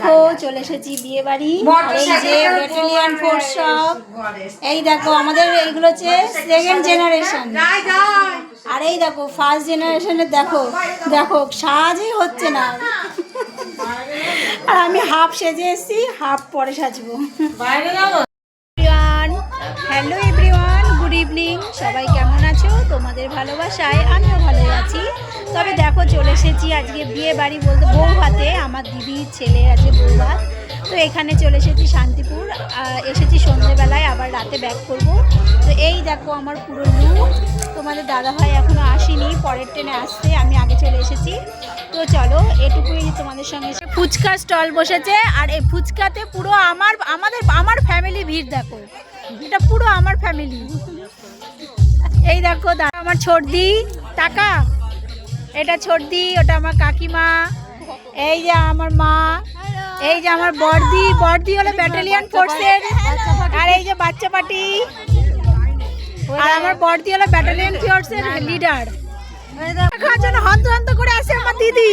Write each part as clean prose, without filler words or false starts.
দেখো চলে এসেছি বিয়ে বাড়ি। এই যে ব্যাটালিয়ান ফোর্স সব, এই দেখো আমাদের এইগুলো হচ্ছে সেকেন্ড জেনারেশন, আর এই দেখো ফার্স্ট জেনারেশনের দেখো দেখো সাজই হচ্ছে না। আর আমি হাফ সেজে এসেছি, হাফ পরে সাজবো। Hello everyone, good evening. সবাই কেমন আছো? তোমাদের ভালোবাসায় আমিও ভালোই আছি। তবে দেখো চলে এসেছি আজকে বিয়ে বাড়ি বলতে বউ ভাতে, আমার দিদির ছেলের আছে বউ ভাত। তো এখানে চলে এসেছি শান্তিপুর, এসেছি সন্ধ্যেবেলায়, আবার রাতে ব্যাক করব। তো এই দেখো আমার পুরো লুক। তোমাদের দাদাভাই এখনও আসেনি, পরের ট্রেনে আসতে, আমি আগে চলে এসেছি। তো চলো এটুকুই তোমাদের সঙ্গে। ফুচকা স্টল বসেছে, আর এই ফুচকাতে পুরো আমার ফ্যামিলি ভিড় দেখো, এটা পুরো আমার ফ্যামিলি। এই দেখো আমার ছোটদি টাকা, এটা ছোটদি, ওটা আমার কাকিমা, এই যে আমার মা, এই যে আমার বড়দি হলো ব্যাটালিয়ান ফোর্সের, আর এই যে বাচ্চা পার্টি, আর আমার বড়দি হলো ব্যাটালিয়ান ফোর্সের লিডার। দেখার জন্য হন্ত করে আসে আমার দিদি।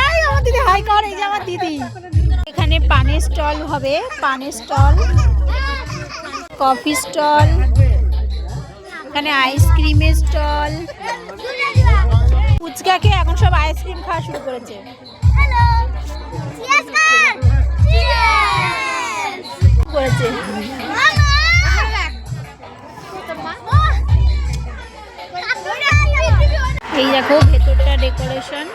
এই আমার দিদি হাই কর, এই যে আমার দিদি। এখানে পানের স্টল হবে, পানের স্টল, কফি স্টল, এখানে আইসক্রিমের স্টল। ফুচকাকে এখন সব আইসক্রিম খাওয়া শুরু করেছে। করেছে এই দেখো ভেতরটা ডেকোরেশন।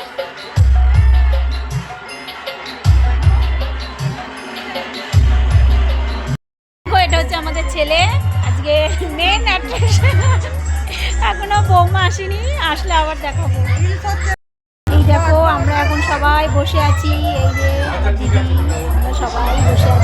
এটা হচ্ছে আমাদের ছেলে, আজকে মেন অ্যাট্রাকশন। এখনো বৌমা আসেনি, আসলে আবার দেখাবো। এই দেখো আমরা এখন সবাই বসে আছি, এই যে দিদি, আমরা সবাই বসে আছি।